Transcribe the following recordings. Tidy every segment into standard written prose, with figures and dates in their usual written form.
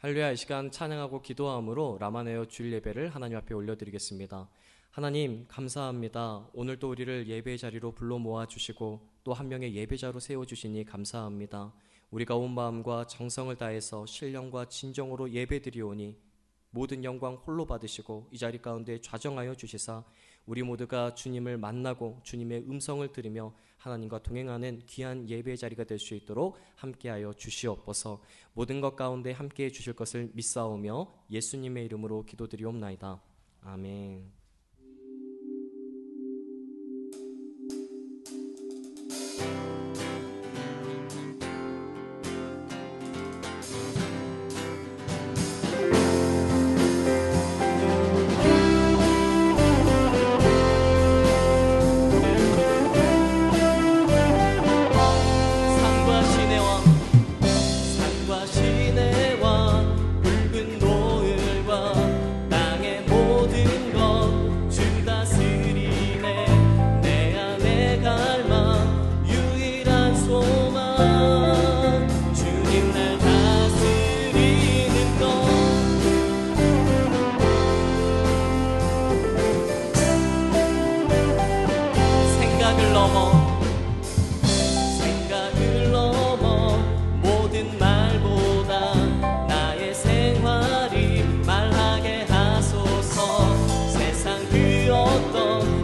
할렐루야. 이 시간 찬양하고 기도함으로 라마네어 주일 예배를 하나님 앞에 올려드리겠습니다. 하나님 감사합니다. 오늘도 우리를 예배의 자리로 불러 모아주시고 또 한 명의 예배자로 세워주시니 감사합니다. 우리가 온 마음과 정성을 다해서 신령과 진정으로 예배드리오니 모든 영광 홀로 받으시고 이 자리 가운데 좌정하여 주시사 우리 모두가 주님을 만나고 주님의 음성을 들으며 하나님과 동행하는 귀한 예배의 자리가 될 수 있도록 함께하여 주시옵소서. 모든 것 가운데 함께해 주실 것을 믿사오며 예수님의 이름으로 기도드리옵나이다. 아멘.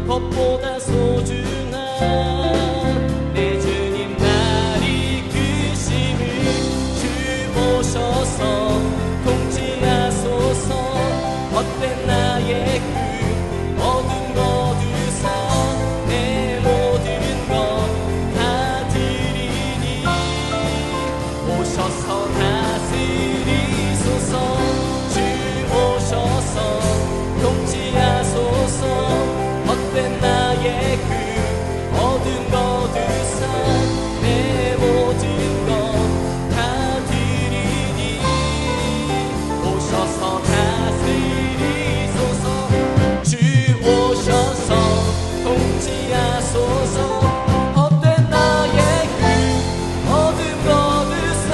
것보다 소중한 내 주님 날 이끄심을 주오셔서 통치하소서. 헛된 나의 그 어둠 거두사 내 모든 것 다 드리니 오셔서 다스리소서. 주오셔서 통치하소서. 헛된 나의 그 어둠 거두사 내 모든 것 다 드리니 오셔서 다스리소서. 주 오셔서 통치하소서. 헛된 나의 그 어둠 거두사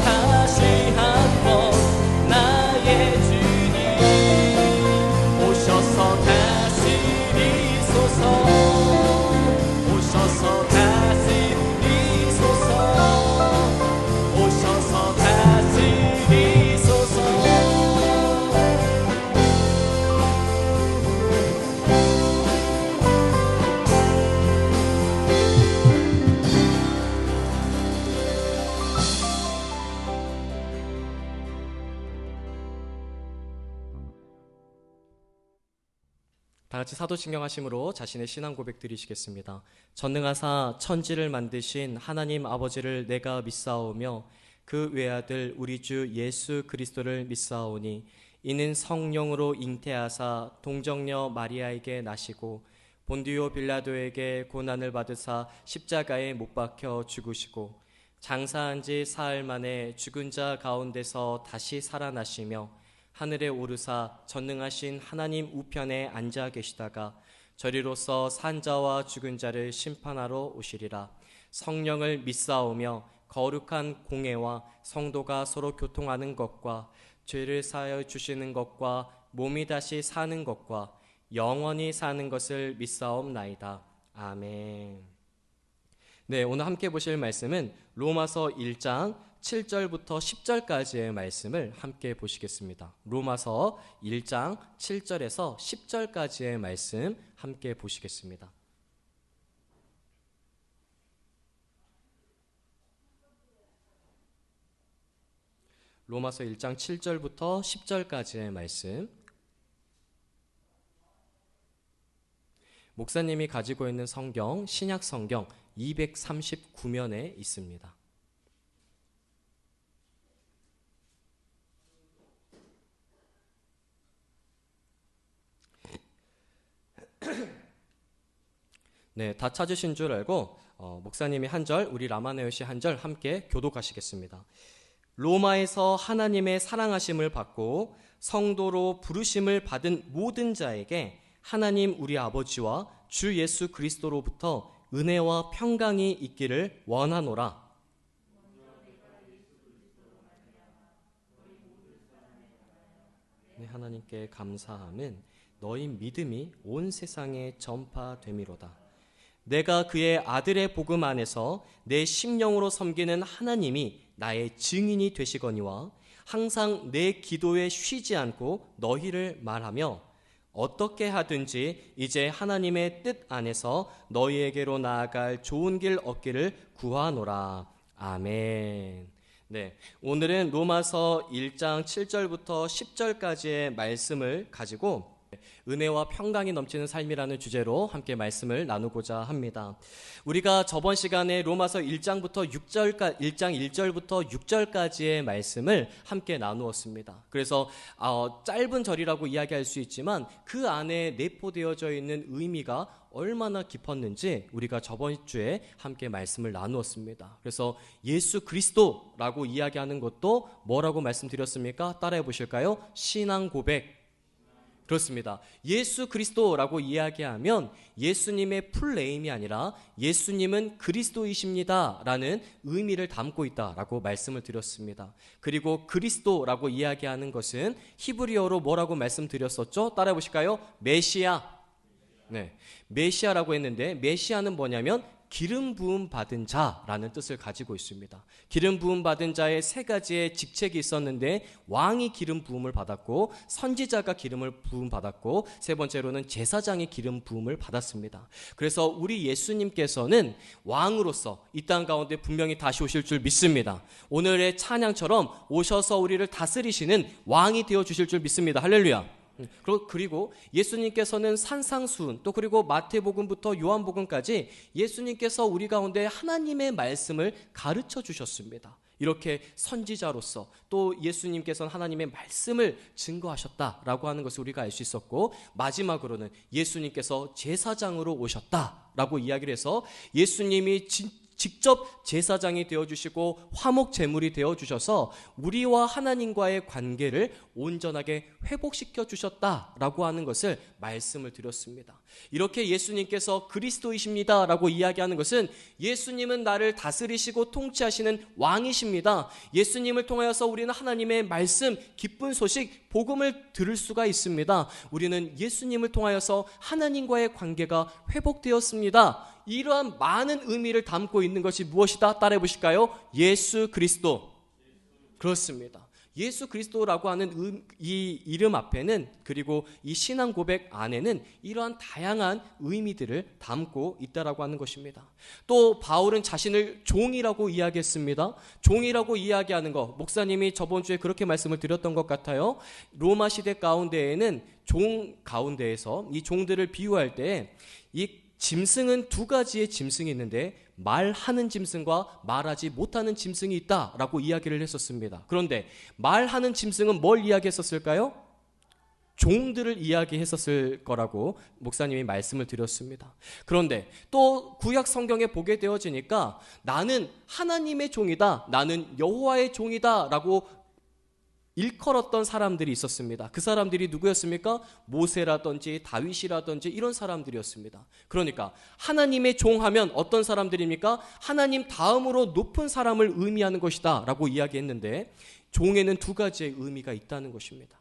다시 한번 나의 주님 오셔서 다스리소서. 오셔서 다스리소서. 오셔서 다스리소서. 다 같이 사도신경 하심으로 자신의 신앙 고백 드리시겠습니다. 전능하사 천지를 만드신 하나님 아버지를 내가 믿사오며 그 외아들 우리 주 예수 그리스도를 믿사오니 이는 성령으로 잉태하사 동정녀 마리아에게 나시고 본디오 빌라도에게 고난을 받으사 십자가에 못 박혀 죽으시고 장사한 지 사흘 만에 죽은 자 가운데서 다시 살아나시며 하늘에 오르사 전능하신 하나님 우편에 앉아 계시다가 저리로서 산자와 죽은 자를 심판하러 오시리라. 성령을 믿사오며 거룩한 공회와 성도가 서로 교통하는 것과 죄를 사하여 주시는 것과 몸이 다시 사는 것과 영원히 사는 것을 믿사옵나이다. 아멘. 네, 오늘 함께 보실 말씀은 로마서 1장 7절부터 10절까지의 말씀을 함께 보시겠습니다. 로마서 1장 7절에서 10절까지의 말씀 함께 보시겠습니다. 로마서 1장 7절부터 10절까지의 말씀. 목사님이 가지고 있는 성경, 신약 성경 239면에 있습니다. 네, 다 찾으신 줄 알고 목사님이 한 절, 우리 라마네오 씨 한 절 함께 교독하시겠습니다. 로마에서 하나님의 사랑하심을 받고 성도로 부르심을 받은 모든 자에게 하나님 우리 아버지와 주 예수 그리스도로부터 은혜와 평강이 있기를 원하노라. 하나님께 감사함은 너희 믿음이 온 세상에 전파됨이로다. 내가 그의 아들의 복음 안에서 내 심령으로 섬기는 하나님이 나의 증인이 되시거니와 항상 내 기도에 쉬지 않고 너희를 말하며 어떻게 하든지 이제 하나님의 뜻 안에서 너희에게로 나아갈 좋은 길 얻기를 구하노라. 아멘. 네, 오늘은 로마서 1장 7절부터 10절까지의 말씀을 가지고 은혜와 평강이 넘치는 삶이라는 주제로 함께 말씀을 나누고자 합니다. 우리가 저번 시간에 로마서 1장부터 6절까지 1장 1절부터 6절까지의 말씀을 함께 나누었습니다. 그래서 짧은 절이라고 이야기할 수 있지만 그 안에 내포되어져 있는 의미가 얼마나 깊었는지 우리가 저번 주에 함께 말씀을 나누었습니다. 그래서 예수 그리스도라고 이야기하는 것도 뭐라고 말씀드렸습니까? 따라해 보실까요? 신앙 고백. 그렇습니다. 예수 그리스도라고 이야기하면 예수님의 풀네임이 아니라 예수님은 그리스도이십니다 라는 의미를 담고 있다라고 말씀을 드렸습니다. 그리고 그리스도라고 이야기하는 것은 히브리어로 뭐라고 말씀드렸었죠? 따라해 보실까요? 메시아. 네, 메시아라고 했는데 메시아는 뭐냐면 기름 부음 받은 자라는 뜻을 가지고 있습니다. 기름 부음 받은 자의 세 가지의 직책이 있었는데 왕이 기름 부음을 받았고 선지자가 기름을 부음 받았고 세 번째로는 제사장이 기름 부음을 받았습니다. 그래서 우리 예수님께서는 왕으로서 이 땅 가운데 분명히 다시 오실 줄 믿습니다. 오늘의 찬양처럼 오셔서 우리를 다스리시는 왕이 되어 주실 줄 믿습니다. 할렐루야. 그리고 예수님께서는 산상수훈 또 그리고 마태복음부터 요한복음까지 예수님께서 우리 가운데 하나님의 말씀을 가르쳐 주셨습니다. 이렇게 선지자로서 또 예수님께서는 하나님의 말씀을 증거하셨다라고 하는 것을 우리가 알 수 있었고 마지막으로는 예수님께서 제사장으로 오셨다라고 이야기를 해서 예수님이 직접 제사장이 되어주시고 화목 제물이 되어주셔서 우리와 하나님과의 관계를 온전하게 회복시켜 주셨다라고 하는 것을 말씀을 드렸습니다. 이렇게 예수님께서 그리스도이십니다라고 이야기하는 것은 예수님은 나를 다스리시고 통치하시는 왕이십니다. 예수님을 통하여서 우리는 하나님의 말씀, 기쁜 소식, 복음을 들을 수가 있습니다. 우리는 예수님을 통하여서 하나님과의 관계가 회복되었습니다. 이러한 많은 의미를 담고 있는 것이 무엇이다? 따라해 보실까요? 예수 그리스도. 그렇습니다. 예수 그리스도라고 하는 이 이름 앞에는 그리고 이 신앙 고백 안에는 이러한 다양한 의미들을 담고 있다라고 하는 것입니다. 또 바울은 자신을 종이라고 이야기했습니다. 종이라고 이야기하는 것, 목사님이 저번 주에 그렇게 말씀을 드렸던 것 같아요. 로마 시대 가운데에는 종 가운데에서 이 종들을 비유할 때 이 짐승은 두 가지의 짐승이 있는데 말하는 짐승과 말하지 못하는 짐승이 있다라고 이야기를 했었습니다. 그런데 말하는 짐승은 뭘 이야기했었을까요? 종들을 이야기했었을 거라고 목사님이 말씀을 드렸습니다. 그런데 또 구약 성경에 보게 되어지니까 나는 하나님의 종이다, 나는 여호와의 종이다 라고 일컬었던 사람들이 있었습니다. 그 사람들이 누구였습니까? 모세라든지 다윗이라든지 이런 사람들이었습니다. 그러니까 하나님의 종하면 어떤 사람들입니까? 하나님 다음으로 높은 사람을 의미하는 것이다 라고 이야기했는데 종에는 두 가지의 의미가 있다는 것입니다.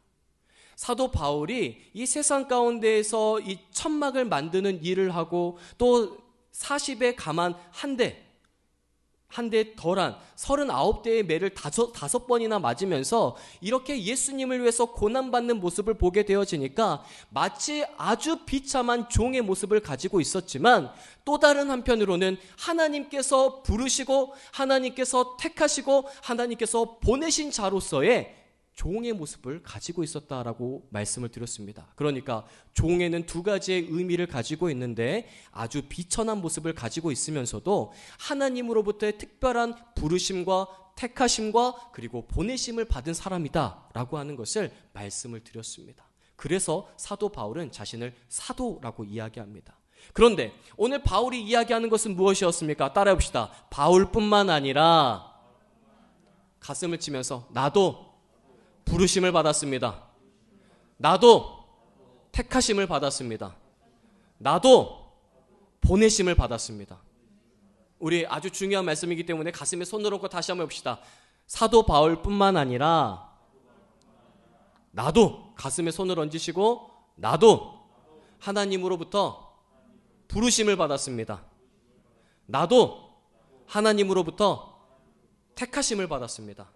사도 바울이 이 세상 가운데에서 이 천막을 만드는 일을 하고 또 40의 가만 한 대 덜한 39대의 매를 다섯 번이나 맞으면서 이렇게 예수님을 위해서 고난받는 모습을 보게 되어지니까 마치 아주 비참한 종의 모습을 가지고 있었지만 또 다른 한편으로는 하나님께서 부르시고 하나님께서 택하시고 하나님께서 보내신 자로서의 종의 모습을 가지고 있었다라고 말씀을 드렸습니다. 그러니까 종에는 두 가지의 의미를 가지고 있는데 아주 비천한 모습을 가지고 있으면서도 하나님으로부터의 특별한 부르심과 택하심과 그리고 보내심을 받은 사람이다 라고 하는 것을 말씀을 드렸습니다. 그래서 사도 바울은 자신을 사도라고 이야기합니다. 그런데 오늘 바울이 이야기하는 것은 무엇이었습니까? 따라해봅시다. 바울뿐만 아니라 가슴을 치면서 나도 부르심을 받았습니다. 나도 택하심을 받았습니다. 나도 보내심을 받았습니다. 우리 아주 중요한 말씀이기 때문에 가슴에 손을 얹고 다시 한번 해봅시다. 사도 바울뿐만 아니라 나도 가슴에 손을 얹으시고 나도 하나님으로부터 부르심을 받았습니다. 나도 하나님으로부터 택하심을 받았습니다.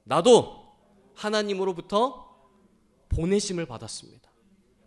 나도 하나님으로부터 보내심을 받았습니다.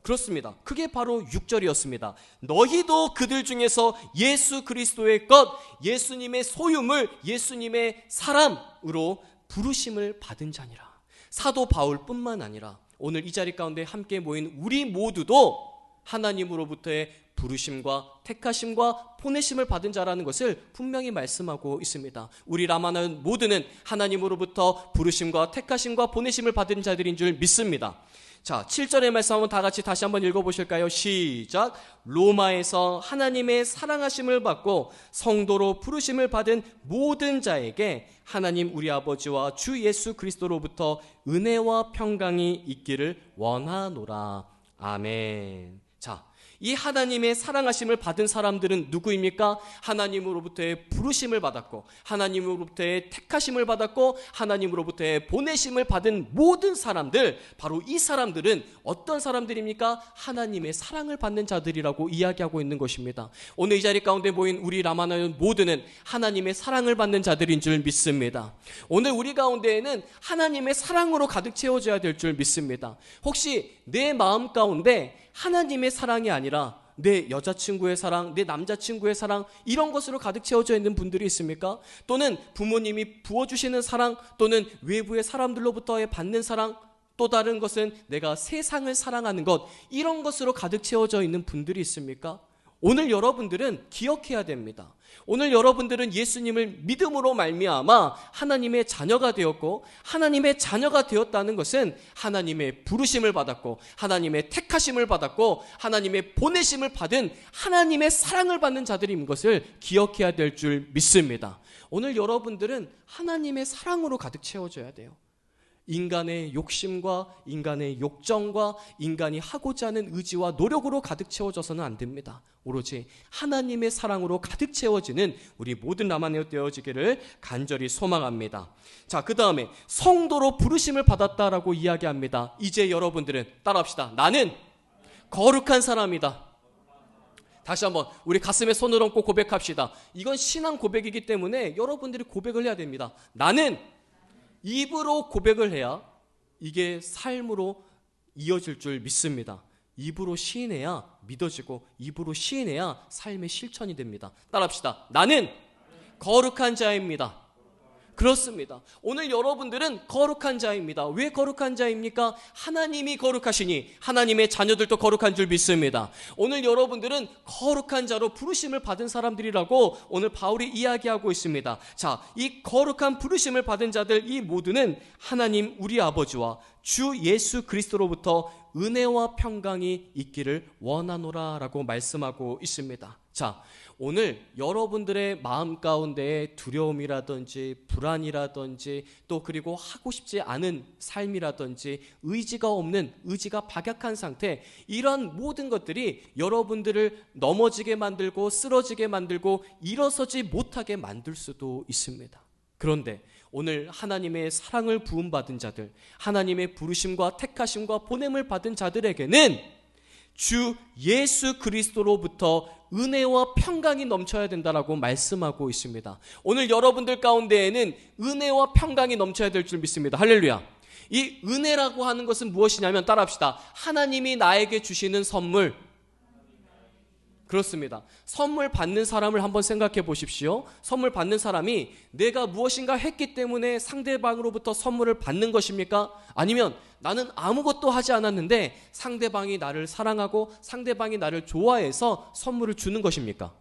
그렇습니다. 그게 바로 6절이었습니다. 너희도 그들 중에서 예수 그리스도의 것, 예수님의 소유물, 예수님의 사람으로 부르심을 받은 자니라. 사도 바울뿐만 아니라 오늘 이 자리 가운데 함께 모인 우리 모두도 하나님으로부터의 부르심과 택하심과 보내심을 받은 자라는 것을 분명히 말씀하고 있습니다. 우리 라마나는 모두는 하나님으로부터 부르심과 택하심과 보내심을 받은 자들인 줄 믿습니다. 자, 7절의 말씀 한번 다 같이 다시 한번 읽어보실까요? 시작. 로마에서 하나님의 사랑하심을 받고 성도로 부르심을 받은 모든 자에게 하나님 우리 아버지와 주 예수 그리스도로부터 은혜와 평강이 있기를 원하노라. 아멘. 자, 이 하나님의 사랑하심을 받은 사람들은 누구입니까? 하나님으로부터의 부르심을 받았고 하나님으로부터의 택하심을 받았고 하나님으로부터의 보내심을 받은 모든 사람들, 바로 이 사람들은 어떤 사람들입니까? 하나님의 사랑을 받는 자들이라고 이야기하고 있는 것입니다. 오늘 이 자리 가운데 모인 우리 라마나연 모두는 하나님의 사랑을 받는 자들인 줄 믿습니다. 오늘 우리 가운데에는 하나님의 사랑으로 가득 채워져야 될 줄 믿습니다. 혹시 내 마음 가운데 하나님의 사랑이 아니라 내 여자친구의 사랑, 내 남자친구의 사랑, 이런 것으로 가득 채워져 있는 분들이 있습니까? 또는 부모님이 부어주시는 사랑, 또는 외부의 사람들로부터의 받는 사랑, 또 다른 것은 내가 세상을 사랑하는 것, 이런 것으로 가득 채워져 있는 분들이 있습니까? 오늘 여러분들은 기억해야 됩니다. 오늘 여러분들은 예수님을 믿음으로 말미암아 하나님의 자녀가 되었고, 하나님의 자녀가 되었다는 것은 하나님의 부르심을 받았고 하나님의 택하심을 받았고 하나님의 보내심을 받은 하나님의 사랑을 받는 자들인 것을 기억해야 될 줄 믿습니다. 오늘 여러분들은 하나님의 사랑으로 가득 채워져야 돼요. 인간의 욕심과 인간의 욕정과 인간이 하고자 하는 의지와 노력으로 가득 채워져서는 안 됩니다. 오로지 하나님의 사랑으로 가득 채워지는 우리 모든 라마네오 되어지기를 간절히 소망합니다. 자, 그 다음에 성도로 부르심을 받았다라고 이야기합니다. 이제 여러분들은 따라합시다. 나는 거룩한 사람이다. 다시 한번 우리 가슴에 손을 얹고 고백합시다. 이건 신앙 고백이기 때문에 여러분들이 고백을 해야 됩니다. 나는 입으로 고백을 해야 이게 삶으로 이어질 줄 믿습니다. 입으로 시인해야 믿어지고 입으로 시인해야 삶의 실천이 됩니다. 따라합시다. 나는 거룩한 자입니다. 그렇습니다. 오늘 여러분들은 거룩한 자입니다. 왜 거룩한 자입니까? 하나님이 거룩하시니 하나님의 자녀들도 거룩한 줄 믿습니다. 오늘 여러분들은 거룩한 자로 부르심을 받은 사람들이라고 오늘 바울이 이야기하고 있습니다. 자, 이 거룩한 부르심을 받은 자들, 이 모두는 하나님 우리 아버지와 주 예수 그리스도로부터 은혜와 평강이 있기를 원하노라 라고 말씀하고 있습니다. 자, 오늘 여러분들의 마음 가운데에 두려움이라든지 불안이라든지 또 그리고 하고 싶지 않은 삶이라든지 의지가 없는, 의지가 박약한 상태, 이런 모든 것들이 여러분들을 넘어지게 만들고 쓰러지게 만들고 일어서지 못하게 만들 수도 있습니다. 그런데 오늘 하나님의 사랑을 부음받은 자들, 하나님의 부르심과 택하심과 보냄을 받은 자들에게는 주 예수 그리스도로부터 은혜와 평강이 넘쳐야 된다라고 말씀하고 있습니다. 오늘 여러분들 가운데에는 은혜와 평강이 넘쳐야 될 줄 믿습니다. 할렐루야. 이 은혜라고 하는 것은 무엇이냐면 따라합시다. 하나님이 나에게 주시는 선물. 그렇습니다. 선물 받는 사람을 한번 생각해 보십시오. 선물 받는 사람이 내가 무엇인가 했기 때문에 상대방으로부터 선물을 받는 것입니까? 아니면 나는 아무것도 하지 않았는데 상대방이 나를 사랑하고 상대방이 나를 좋아해서 선물을 주는 것입니까?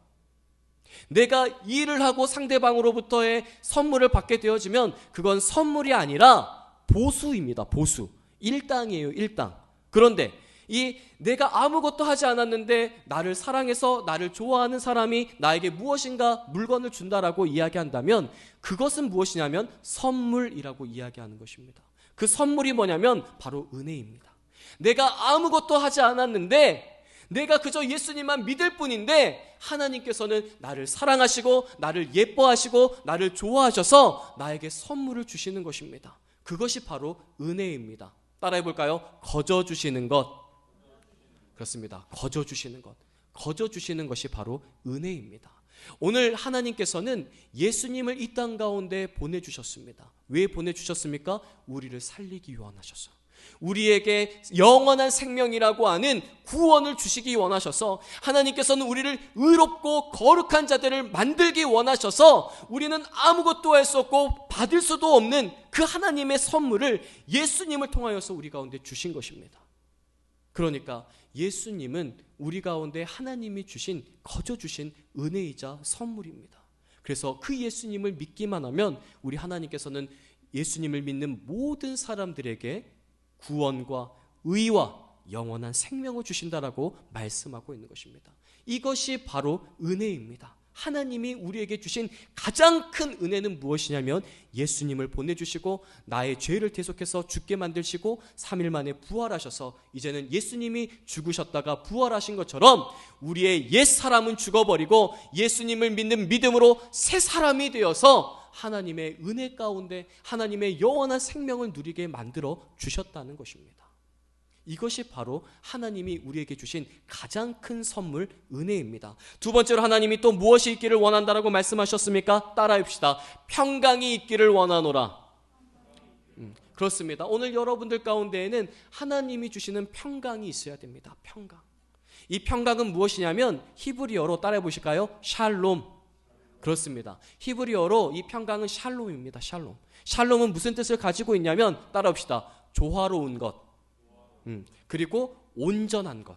내가 일을 하고 상대방으로부터의 선물을 받게 되어지면 그건 선물이 아니라 보수입니다. 보수. 일당이에요. 일당. 그런데 이 내가 아무것도 하지 않았는데 나를 사랑해서 나를 좋아하는 사람이 나에게 무엇인가 물건을 준다라고 이야기한다면 그것은 무엇이냐면 선물이라고 이야기하는 것입니다. 그 선물이 뭐냐면 바로 은혜입니다. 내가 아무것도 하지 않았는데 내가 그저 예수님만 믿을 뿐인데 하나님께서는 나를 사랑하시고 나를 예뻐하시고 나를 좋아하셔서 나에게 선물을 주시는 것입니다. 그것이 바로 은혜입니다. 따라해 볼까요? 거저 주시는 것. 그렇습니다. 거저 주시는 것. 거저 주시는 것이 바로 은혜입니다. 오늘 하나님께서는 예수님을 이 땅 가운데 보내주셨습니다. 왜 보내주셨습니까? 우리를 살리기 원하셔서, 우리에게 영원한 생명이라고 하는 구원을 주시기 원하셔서, 하나님께서는 우리를 의롭고 거룩한 자들을 만들기 원하셔서 우리는 아무것도 할 수 없고 받을 수도 없는 그 하나님의 선물을 예수님을 통하여서 우리 가운데 주신 것입니다. 그러니까 예수님은 우리 가운데 하나님이 주신, 거저 주신 은혜이자 선물입니다. 그래서 그 예수님을 믿기만 하면 우리 하나님께서는 예수님을 믿는 모든 사람들에게 구원과 의와 영원한 생명을 주신다라고 말씀하고 있는 것입니다. 이것이 바로 은혜입니다. 하나님이 우리에게 주신 가장 큰 은혜는 무엇이냐면 예수님을 보내주시고 나의 죄를 대속해서 죽게 만드시고 3일 만에 부활하셔서 이제는 예수님이 죽으셨다가 부활하신 것처럼 우리의 옛사람은 죽어버리고 예수님을 믿는 믿음으로 새 사람이 되어서 하나님의 은혜 가운데 하나님의 영원한 생명을 누리게 만들어 주셨다는 것입니다. 이것이 바로 하나님이 우리에게 주신 가장 큰 선물, 은혜입니다. 두 번째로 하나님이 또 무엇이 있기를 원한다라고 말씀하셨습니까? 따라합시다. 평강이 있기를 원하노라. 그렇습니다. 오늘 여러분들 가운데에는 하나님이 주시는 평강이 있어야 됩니다. 평강. 이 평강은 무엇이냐면 히브리어로 따라해 보실까요? 샬롬. 그렇습니다. 히브리어로 이 평강은 샬롬입니다. 샬롬. 샬롬은 무슨 뜻을 가지고 있냐면 따라합시다. 조화로운 것. 그리고 온전한 것.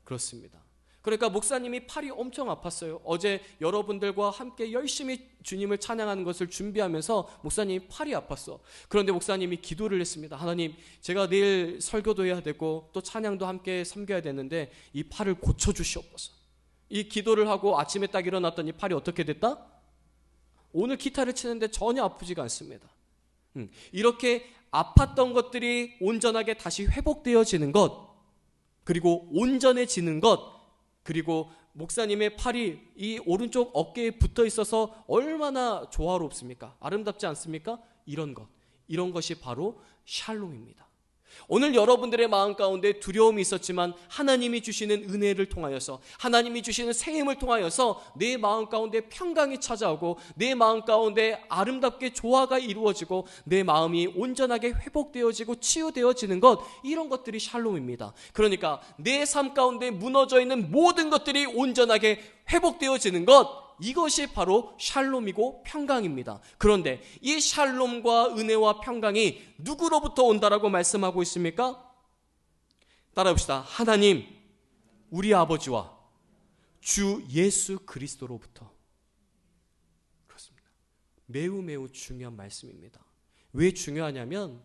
그렇습니다. 그러니까 목사님이 팔이 엄청 아팠어요. 어제 여러분들과 함께 열심히 주님을 찬양하는 것을 준비하면서 목사님이 팔이 아팠어. 그런데 목사님이 기도를 했습니다. 하나님, 제가 내일 설교도 해야 되고 또 찬양도 함께 섬겨야 되는데 이 팔을 고쳐주시옵소서. 이 기도를 하고 아침에 딱 일어났더니 팔이 어떻게 됐다? 오늘 기타를 치는데 전혀 아프지가 않습니다. 이렇게 아팠던 것들이 온전하게 다시 회복되어지는 것, 그리고 온전해지는 것, 그리고 목사님의 팔이 이 오른쪽 어깨에 붙어 있어서 얼마나 조화롭습니까? 아름답지 않습니까? 이런 것이 바로 샬롬입니다. 오늘 여러분들의 마음 가운데 두려움이 있었지만 하나님이 주시는 은혜를 통하여서, 하나님이 주시는 새 힘을 통하여서 내 마음 가운데 평강이 찾아오고 내 마음 가운데 아름답게 조화가 이루어지고 내 마음이 온전하게 회복되어지고 치유되어지는 것, 이런 것들이 샬롬입니다. 그러니까 내 삶 가운데 무너져 있는 모든 것들이 온전하게 회복되어지는 것, 이것이 바로 샬롬이고 평강입니다. 그런데 이 샬롬과 은혜와 평강이 누구로부터 온다라고 말씀하고 있습니까? 따라해봅시다. 하나님, 우리 아버지와 주 예수 그리스도로부터. 그렇습니다. 매우 중요한 말씀입니다. 왜 중요하냐면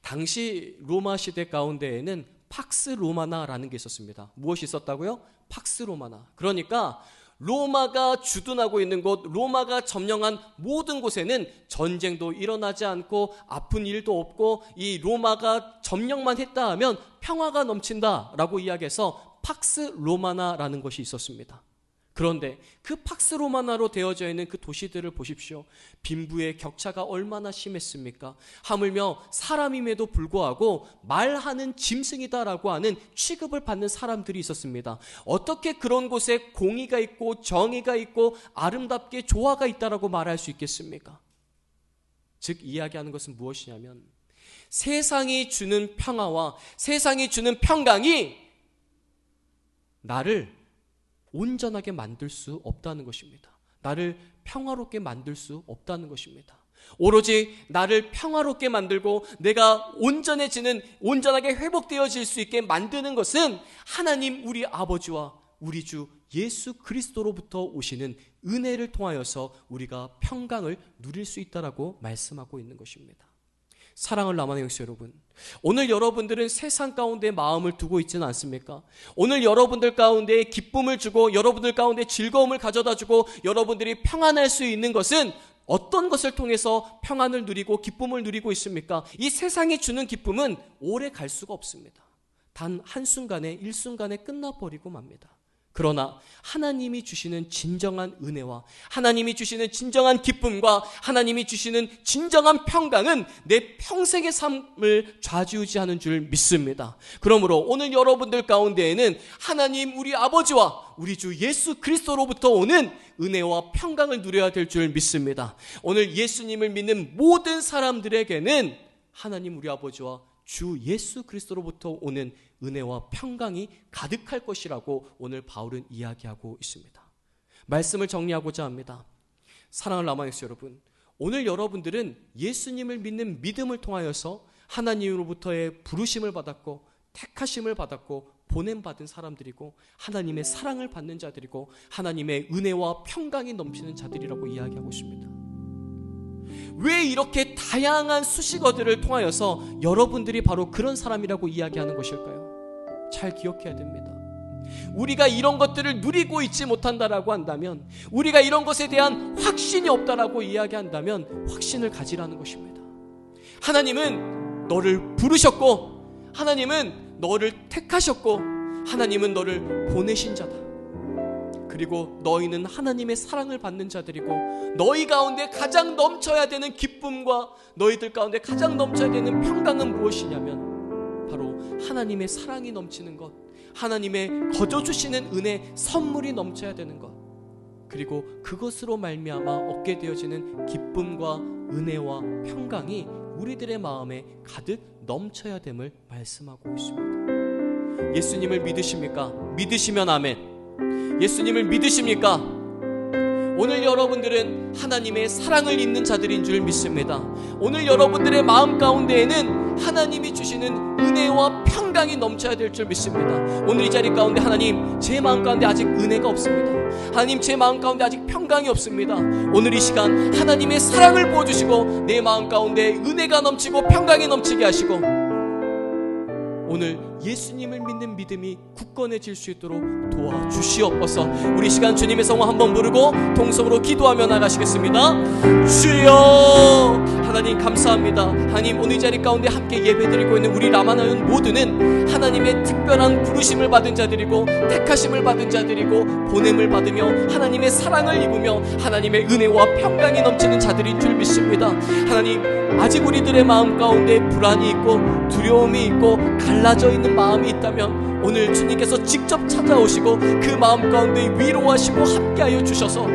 당시 로마 시대 가운데에는 팍스 로마나라는 게 있었습니다. 무엇이 있었다고요? 팍스 로마나. 그러니까 로마가 주둔하고 있는 곳, 로마가 점령한 모든 곳에는 전쟁도 일어나지 않고 아픈 일도 없고 이 로마가 점령만 했다 하면 평화가 넘친다라고 이야기해서 팍스 로마나라는 것이 있었습니다. 그런데 그 팍스 로마나로 되어져 있는 그 도시들을 보십시오. 빈부의 격차가 얼마나 심했습니까? 하물며 사람임에도 불구하고 말하는 짐승이다라고 하는 취급을 받는 사람들이 있었습니다. 어떻게 그런 곳에 공의가 있고 정의가 있고 아름답게 조화가 있다라고 말할 수 있겠습니까? 즉 이야기하는 것은 무엇이냐면 세상이 주는 평화와 세상이 주는 평강이 나를 온전하게 만들 수 없다는 것입니다. 나를 평화롭게 만들 수 없다는 것입니다. 오로지 나를 평화롭게 만들고 내가 온전하게 회복되어질 수 있게 만드는 것은 하나님 우리 아버지와 우리 주 예수 그리스도로부터 오시는 은혜를 통하여서 우리가 평강을 누릴 수 있다라고 말씀하고 있는 것입니다. 사랑을 남아는 영광 여러분, 오늘 여러분들은 세상 가운데 마음을 두고 있지는 않습니까? 오늘 여러분들 가운데 기쁨을 주고 여러분들 가운데 즐거움을 가져다 주고 여러분들이 평안할 수 있는 것은 어떤 것을 통해서 평안을 누리고 기쁨을 누리고 있습니까? 이 세상이 주는 기쁨은 오래 갈 수가 없습니다. 단 한순간에 일순간에 끝나버리고 맙니다. 그러나 하나님이 주시는 진정한 은혜와 하나님이 주시는 진정한 기쁨과 하나님이 주시는 진정한 평강은 내 평생의 삶을 좌지우지하는 줄 믿습니다. 그러므로 오늘 여러분들 가운데에는 하나님 우리 아버지와 우리 주 예수 그리스도로부터 오는 은혜와 평강을 누려야 될 줄 믿습니다. 오늘 예수님을 믿는 모든 사람들에게는 하나님 우리 아버지와 주 예수 그리스도로부터 오는 은혜와 평강이 가득할 것이라고 오늘 바울은 이야기하고 있습니다. 말씀을 정리하고자 합니다. 사랑하는 라마닉스 여러분, 오늘 여러분들은 예수님을 믿는 믿음을 통하여서 하나님으로부터의 부르심을 받았고 택하심을 받았고 보냄받은 사람들이고 하나님의 사랑을 받는 자들이고 하나님의 은혜와 평강이 넘치는 자들이라고 이야기하고 있습니다. 왜 이렇게 다양한 수식어들을 통하여서 여러분들이 바로 그런 사람이라고 이야기하는 것일까요? 잘 기억해야 됩니다. 우리가 이런 것들을 누리고 있지 못한다라고 한다면, 우리가 이런 것에 대한 확신이 없다라고 이야기한다면 확신을 가지라는 것입니다. 하나님은 너를 부르셨고 하나님은 너를 택하셨고 하나님은 너를 보내신 자다. 그리고 너희는 하나님의 사랑을 받는 자들이고 너희 가운데 가장 넘쳐야 되는 기쁨과 너희들 가운데 가장 넘쳐야 되는 평강은 무엇이냐면 바로 하나님의 사랑이 넘치는 것, 하나님의 거저주시는 은혜, 선물이 넘쳐야 되는 것, 그리고 그것으로 말미암아 얻게 되어지는 기쁨과 은혜와 평강이 우리들의 마음에 가득 넘쳐야 됨을 말씀하고 있습니다. 예수님을 믿으십니까? 믿으시면 아멘. 예수님을 믿으십니까? 오늘 여러분들은 하나님의 사랑을 입는 자들인 줄 믿습니다. 오늘 여러분들의 마음 가운데에는 하나님이 주시는 은혜와 평강이 넘쳐야 될 줄 믿습니다. 오늘 이 자리 가운데 하나님, 제 마음 가운데 아직 은혜가 없습니다. 하나님, 제 마음 가운데 아직 평강이 없습니다. 오늘 이 시간 하나님의 사랑을 부어주시고 내 마음 가운데 은혜가 넘치고 평강이 넘치게 하시고 오늘 예수님을 믿는 믿음이 굳건해질 수 있도록 도와주시옵소서. 우리 시간 주님의 성화 한번 부르고 통성으로 기도하며 나가시겠습니다. 주여, 하나님 감사합니다. 하나님, 오늘 이 자리 가운데 함께 예배드리고 있는 우리 라마나연 모두는 하나님의 특별한 부르심을 받은 자들이고 택하심을 받은 자들이고 보냄을 받으며 하나님의 사랑을 입으며 하나님의 은혜와 평강이 넘치는 자들인 줄 믿습니다. 하나님, 아직 우리들의 마음 가운데 불안이 있고 두려움이 있고 갈라져 있는 마음이 있다면 오늘 주님께서 직접 찾아오시고 그 마음 가운데 위로하시고 함께하여 주셔서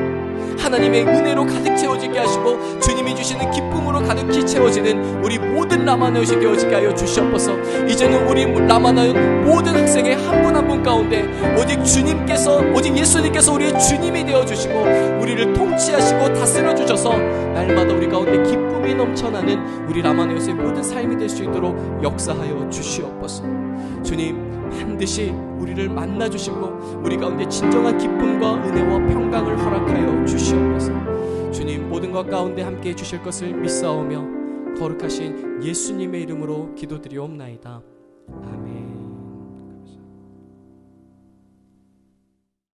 하나님의 은혜로 가득 채워지게 하시고 주님이 주시는 기쁨으로 가득히 채워지는 우리 모든 라마나연이 되어지게 하여 주시옵소서. 이제는 우리 라마나연 모든 학생의 한 분 한 분 가운데 오직 주님께서, 오직 예수님께서 우리의 주님이 되어주시고 우리를 통치하시고 다스려 주셔서 날마다 우리 가운데 기쁨이 넘쳐나는 우리 라마나연의 모든 삶이 될 수 있도록 역사하여 주시옵소서. 주님, 반드시 우리를 만나주시고 우리 가운데 진정한 기쁨과 은혜와 평강을 허락하여 주시옵소서. 주님, 모든 것 가운데 함께 해주실 것을 믿사오며 거룩하신 예수님의 이름으로 기도드리옵나이다. 아멘.